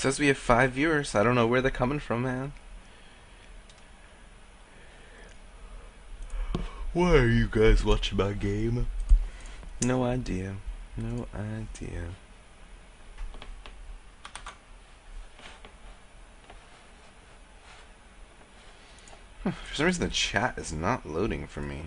says we have 5 viewers. I don't know where they're coming from, man. Why are you guys watching my game? No idea. No idea. For some reason the chat is not loading for me.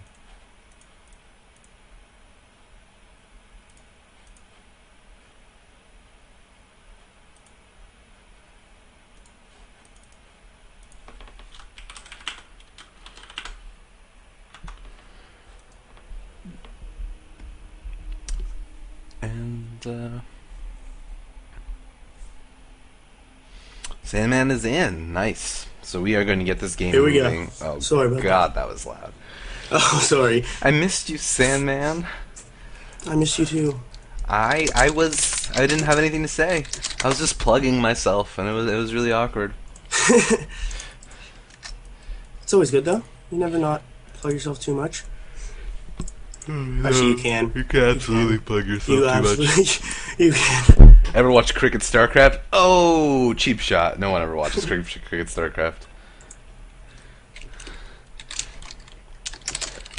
And Sandman is in. Nice. So we are going to get this game Here we moving. go. Oh, Sorry about God, that was loud. Oh, sorry. I missed you, Sandman. I miss you too. I didn't have anything to say. I was just plugging myself, and it was really awkward. It's always good though. You never not plug yourself too much. Actually, you can. You can absolutely plug yourself You too absolutely, much. you can. Ever watch Cricket StarCraft? Oh, cheap shot. No one ever watches Cricket StarCraft.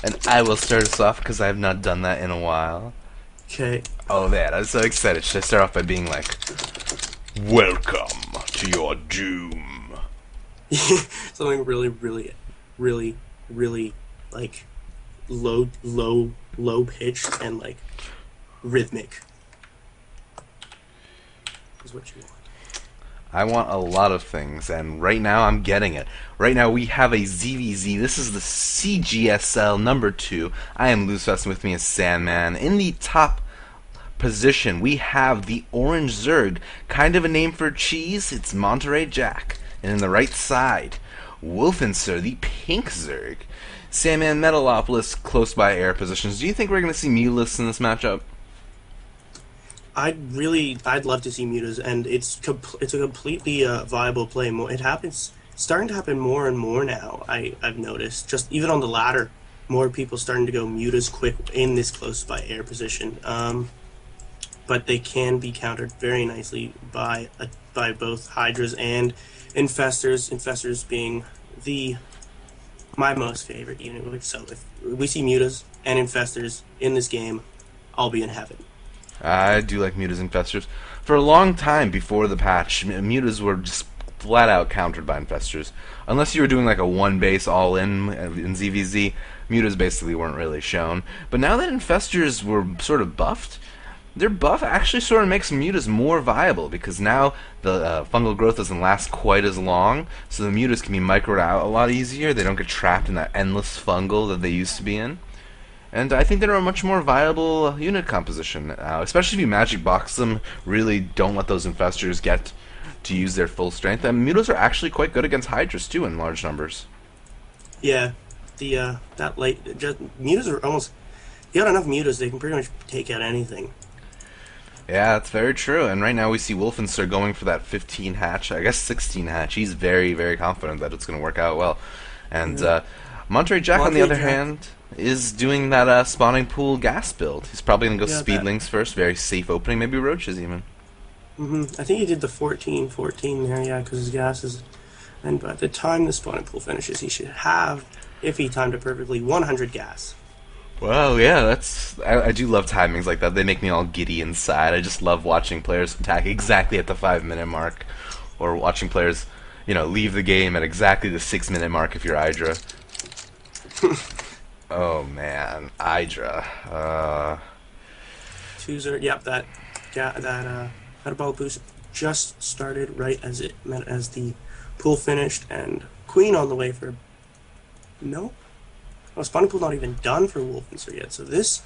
And I will start us off because I have not done that in a while. Okay. Oh man, I'm so excited. Should I start off by being like, "Welcome to your doom"? Something really, like low pitched and like rhythmic is what you want. I want a lot of things, and right now I'm getting it. Right now we have a ZVZ. This is the CGSL number 2. I am Loosefest, and with me is Sandman. In the top position, we have the Orange Zerg. Kind of a name for cheese. It's Monterey Jack. And in the right side, Wolfenser, the Pink Zerg. Sandman, Metalopolis, close by air positions. Do you think we're going to see Mulus in this matchup? I'd love to see Mutas, and it's a completely viable play. It happens, it's starting to happen more and more now. I've noticed, just even on the ladder, more people starting to go Mutas quick in this close by air position. But they can be countered very nicely by both Hydras and Infestors. Infestors being my most favorite unit. So if we see Mutas and Infestors in this game, I'll be in heaven. I do like Mutas and Infestors. For a long time before the patch, Mutas were just flat out countered by Infestors. Unless you were doing like a one base all in ZVZ, Mutas basically weren't really shown. But now that Infestors were sort of buffed, their buff actually sort of makes Mutas more viable, because now the fungal growth doesn't last quite as long, so the Mutas can be microed out a lot easier. They don't get trapped in that endless fungal that they used to be in. And I think they're a much more viable unit composition now, especially if you magic box them. Really don't let those Infestors get to use their full strength. And Mutas are actually quite good against Hydras too in large numbers. Yeah, Mutas are almost. You got enough Mutas, they can pretty much take out anything. Yeah, that's very true. And right now we see Wolfenser going for that 15 hatch, I guess 16 hatch. He's very, very confident that it's going to work out well. And Monterey Jack, on the other hand, is doing that spawning pool gas build. He's probably going to go Speedlings first, very safe opening, maybe Roaches even. I think he did the 14 there, yeah, because his gas is... And by the time the spawning pool finishes, he should have, if he timed it perfectly, 100 gas. Well, yeah, I do love timings like that. They make me all giddy inside. I just love watching players attack exactly at the 5-minute mark, or watching players, leave the game at exactly the 6-minute mark if you're Hydra. Oh man, Hydra. Chooser, yep, that metabolic boost just started right as the pool finished, and Queen on the way for no. Oh, spawning pool not even done for Wolfenser yet, so this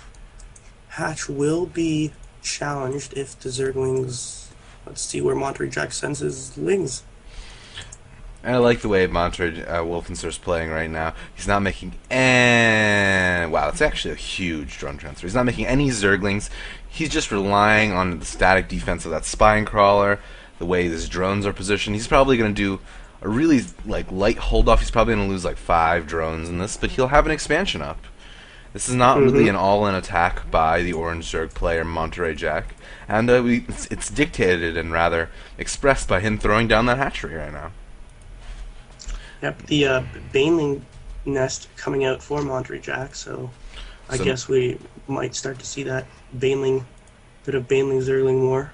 hatch will be challenged if the Zerglings... Let's see where Monterey Jack sends his lings. I like the way Monterey Wolfenser's playing right now. He's not making any... Wow, that's actually a huge drone transfer. He's not making any Zerglings. He's just relying on the static defense of that Spine Crawler, the way his drones are positioned. He's probably going to do a really light hold off. He's probably going to lose 5 drones in this, but he'll have an expansion up. This is not really Mm-hmm. an all-in attack by the Orange Zerg player Monterey Jack, and it's dictated and rather expressed by him throwing down that hatchery right now. Yep, the Baneling nest coming out for Monterey Jack, so I So guess we might start to see that Baneling, bit of Baneling Zergling war.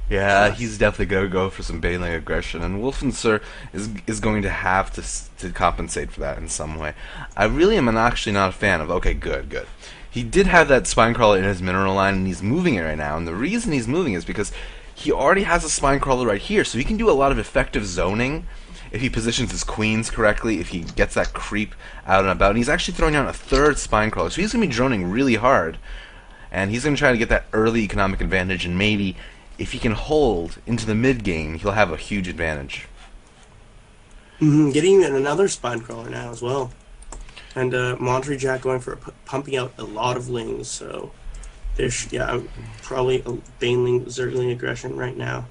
yeah, Uh, he's definitely going to go for some bailing aggression, and Wolfenser is going to have to compensate for that in some way. I really am actually not a fan of. Okay, good, good. He did have that spine crawler in his mineral line, and he's moving it right now. And the reason he's moving is because he already has a spine crawler right here, so he can do a lot of effective zoning if he positions his queens correctly. If he gets that creep out and about, and he's actually throwing out a third spine crawler, so he's going to be droning really hard, and he's going to try to get that early economic advantage, and maybe if he can hold into the mid game, he'll have a huge advantage. getting even another spine crawler now as well, and Monterey Jack going for pumping out a lot of lings. So there's probably a Baneling Zergling aggression right now.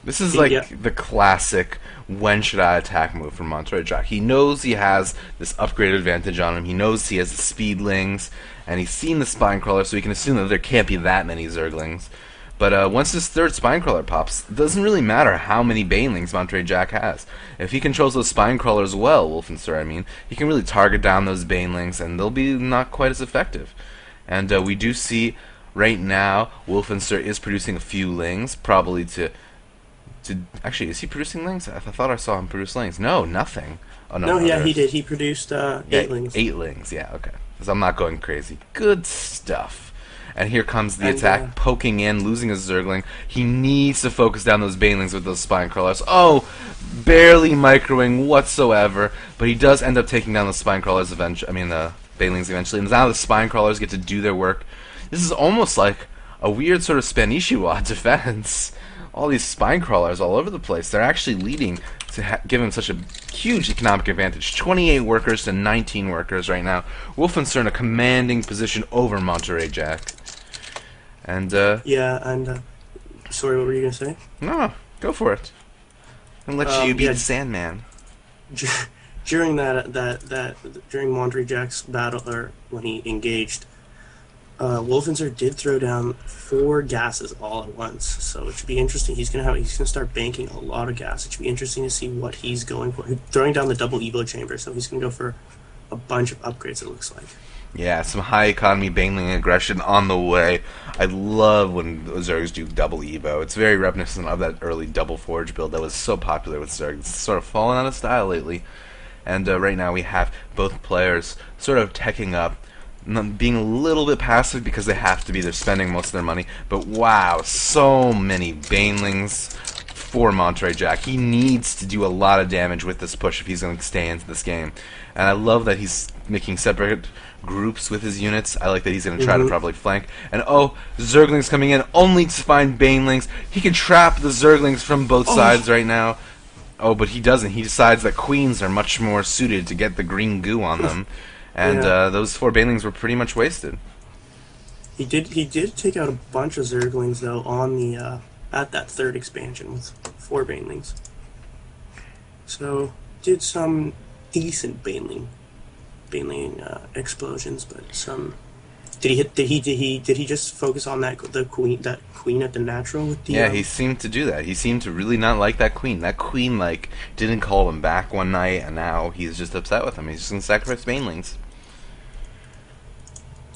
This is Yeah. like the classic when should I attack move from Monterey Jack. He knows he has this upgraded advantage on him. He knows he has the speedlings, and he's seen the spine crawler, so he can assume that there can't be that many Zerglings. But once this third spine crawler pops, it doesn't really matter how many Banelings Monterey Jack has. If he controls those spine crawlers well, Wolfenster, I mean, he can really target down those Banelings, and they'll be not quite as effective. And we do see right now Wolfenster is producing a few lings, probably to actually, is he producing lings? I thought I saw him produce lings. No, nothing. Oh no, No, no, yeah, he there's did. He produced yeah, eightlings, 8 lings. Yeah, okay. Because I'm not going crazy. Good stuff. And here comes the and attack, poking in, losing his Zergling. He needs to focus down those Banelings with those spine crawlers. Oh, barely microing whatsoever. But he does end up taking down the spine crawlers eventually. I mean, the Banelings eventually. And now the spine crawlers get to do their work. This is almost like a weird sort of Spanishiwa defense. All these spine crawlers all over the place. They're actually leading to give him such a huge economic advantage. 28 workers to 19 workers right now. Wolfenster in a commanding position over Monterey Jack. And, yeah, and sorry, what were you gonna say? no, go for it. And let you be Yeah, the Sandman. during during Monterey Jack's battle, or when he engaged, Wolfenser did throw down 4 gases all at once. So it should be interesting. He's gonna start banking a lot of gas. It should be interesting to see what he's going for. He's throwing down the double Evo chamber, so he's gonna go for a bunch of upgrades. It looks like. Yeah, some high economy Baneling aggression on the way. I love when Zergs do double Evo. It's very reminiscent of that early double Forge build that was so popular with Zergs. It's sort of fallen out of style lately. And right now we have both players sort of teching up, being a little bit passive because they have to be. They're spending most of their money. But wow, so many Banelings for Monterey Jack. He needs to do a lot of damage with this push if he's going to stay into this game. And I love that he's making separate groups with his units. I like that he's going to try to probably flank. And oh, Zerglings coming in only to find Banelings. He can trap the Zerglings from both sides right now. Oh, but he doesn't. He decides that queens are much more suited to get the green goo on them. And Yeah. those 4 Banelings were pretty much wasted. He did take out a bunch of Zerglings though on the at that third expansion with 4 Banelings. So did some decent Baneling explosions, but some. Did he just focus on that queen at the natural with the Yeah, he seemed to do that. He seemed to really not like that queen. That queen, like, didn't call him back one night, and now he's just upset with him. He's just gonna sacrifice Banelings.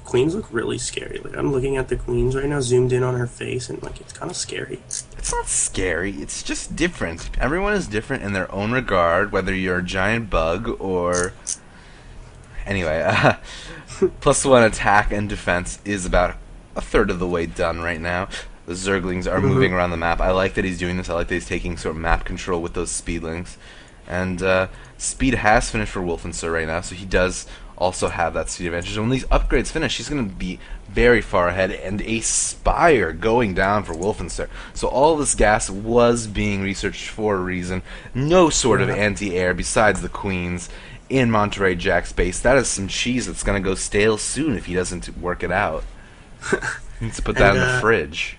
queens look really scary. Like I'm looking at the queens right now, zoomed in on her face, and like it's kind of scary. It's not scary. It's just different. Everyone is different in their own regard, whether you're a giant bug or... Anyway, +1 attack and defense is about a third of the way done right now. The Zerglings are moving around the map. I like that he's doing this. I like that he's taking sort of map control with those speedlings. And speed has finished for Wolfenser right now, so he does also have that speed advantage. And when these upgrades finish, he's going to be very far ahead, and a Spire going down for Wolfenser. So all this gas was being researched for a reason. No sort of anti-air besides the Queens in Monterey Jack's base. That is some cheese that's going to go stale soon if he doesn't work it out. He needs to put that in the fridge.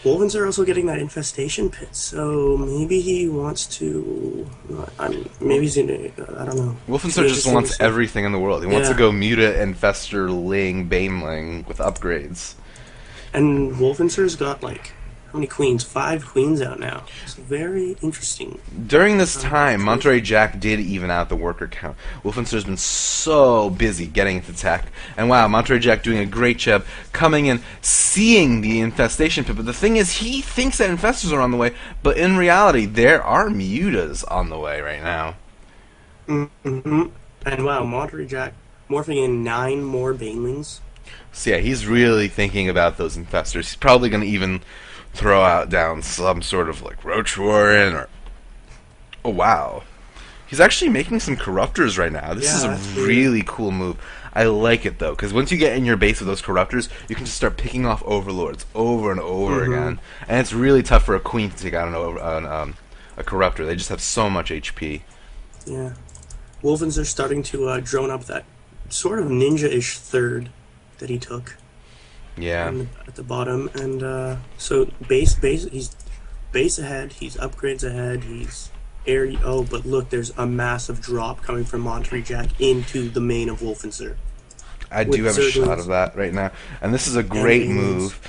Wolvens are also getting that infestation pit, so maybe he wants to. Maybe he's gonna. I don't know. Wolfenster just wants everything in the world. He wants to Yeah. go Muta, Infester, Ling, Baneling with upgrades. And Wolfenster's got like how many queens? 5 queens out now. It's very interesting. During this time, Monterey Jack did even out the worker count. Wolfenster's been so busy getting into tech. And wow, Monterey Jack doing a great job coming in, seeing the infestation pit. But the thing is, he thinks that infestors are on the way, but in reality, there are mutas on the way right now. Mm-hmm. And wow, Monterey Jack morphing in 9 more banelings. So yeah, he's really thinking about those infestors. He's probably going to even throw out down some sort of like Roach Warren or... Oh wow. He's actually making some corruptors right now. This is a really cool move. I like it though, because once you get in your base with those corruptors, you can just start picking off overlords over and over again. And it's really tough for a queen to take out a corruptor. They just have so much HP. Yeah. Wolvens are starting to drone up that sort of ninja-ish third that he took. Yeah. At the bottom, and so he's base ahead, he's upgrades ahead, he's air. Oh, but look, there's a massive drop coming from Monterey Jack into the main of Wolfenster. I do have a shot of that right now, and this is a great move.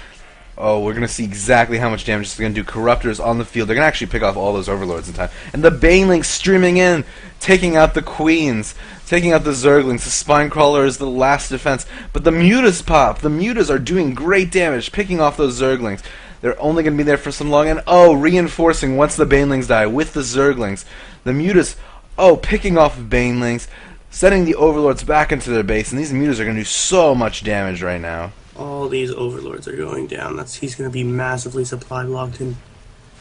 Oh, we're going to see exactly how much damage it's going to do. Corruptors on the field. They're going to actually pick off all those overlords in time. And the Banelings streaming in, taking out the queens, taking out the Zerglings. The Spinecrawler is the last defense. But the Mutas pop. The Mutas are doing great damage, picking off those Zerglings. They're only going to be there for some long. And oh, reinforcing once the Banelings die with the Zerglings. The Mutas, oh, picking off Banelings, sending the overlords back into their base. And these Mutas are going to do so much damage right now. All these overlords are going down. He's going to be massively supply blocked, and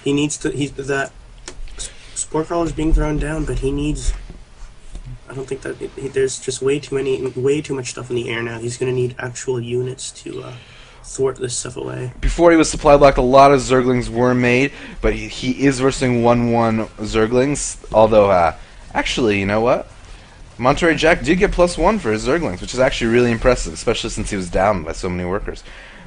he needs to. That spore crawler's being thrown down, but he needs. I don't think that there's just way too much stuff in the air now. He's going to need actual units to thwart this stuff away. Before he was supply blocked, a lot of Zerglings were made, but he is versing 1/1 Zerglings. Although, actually, you know what? Monterey Jack did get +1 for his Zerglings, which is actually really impressive, especially since he was down by so many workers.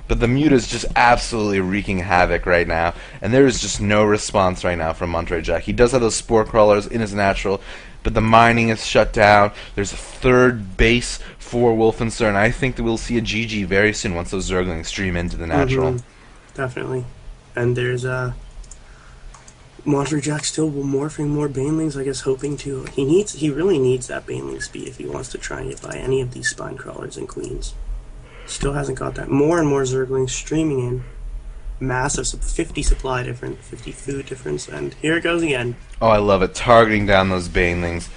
But the Muta's just absolutely wreaking havoc right now, and there is just no response right now from Monterey Jack. He does have those spore crawlers in his natural, but the mining is shut down. There's a third base for Wolfenster, and I think that we'll see a GG very soon once those Zerglings stream into the natural. Definitely. And there's Monterey Jack still morphing more Banelings, I guess, hoping to. He really needs that Baneling speed if he wants to try and get by any of these spine crawlers and queens. Still hasn't got that. More and more Zerglings streaming in. Massive 50 supply difference, 50 food difference, and here it goes again. Oh, I love it. Targeting down those Banelings.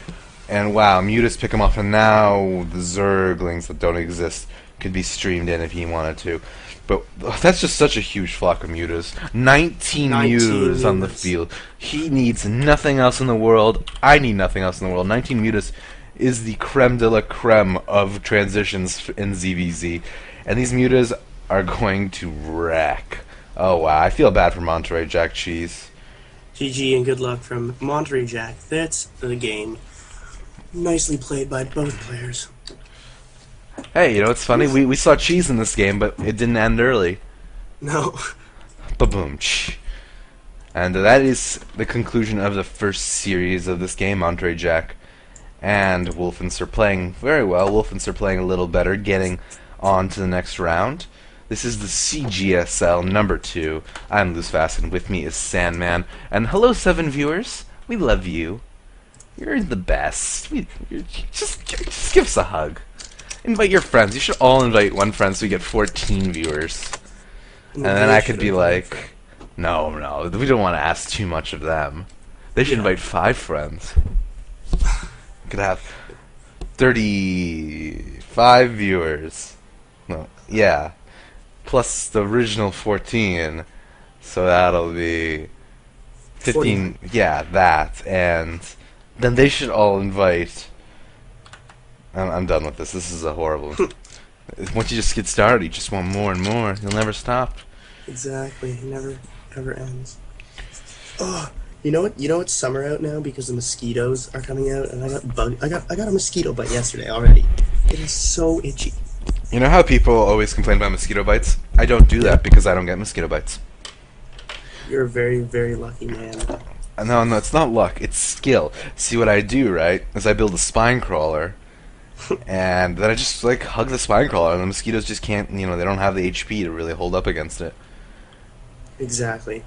And wow, Mutas pick them off, and now the Zerglings that don't exist could be streamed in if he wanted to. But that's just such a huge flock of Mutas. 19 Mutas on the field. He needs nothing else in the world. I need nothing else in the world. 19 Mutas is the creme de la creme of transitions in ZVZ. And these Mutas are going to wreck. Oh wow, I feel bad for Monterey Jack Cheese. GG and good luck from Monterey Jack. That's the game. Nicely played by both players. Hey, you know, it's funny, we saw Cheese in this game, but it didn't end early. No. Ba-boom. And that is the conclusion of the first series of this game, Monterey Jack and Wolfenster playing very well. Wolfenster playing a little better, getting on to the next round. This is the CGSL number 2. I'm LuceFast, and with me is Sandman. And hello, 7 viewers. We love you. You're the best. Just give us a hug. Invite your friends. You should all invite one friend so we get 14 viewers. And then I could be like, no, we don't want to ask too much of them. They should invite 5 friends. Could have 35 viewers. No, yeah. Plus the original 14. So that'll be 15. 40. Yeah, that. And then they should all invite... I'm done with this. This is a horrible... Once you just get started, you just want more and more. You'll never stop. Exactly. It never, ever ends. Oh, you know what? You know it's summer out now because the mosquitoes are coming out, and I got a mosquito bite yesterday already. It is so itchy. You know how people always complain about mosquito bites? I don't do that because I don't get mosquito bites. You're a very, very lucky man. No, no, it's not luck. It's skill. See what I do, right? Is I build a spine crawler, and then I just like hug the spine crawler, and the mosquitoes just can't. They don't have the HP to really hold up against it. Exactly.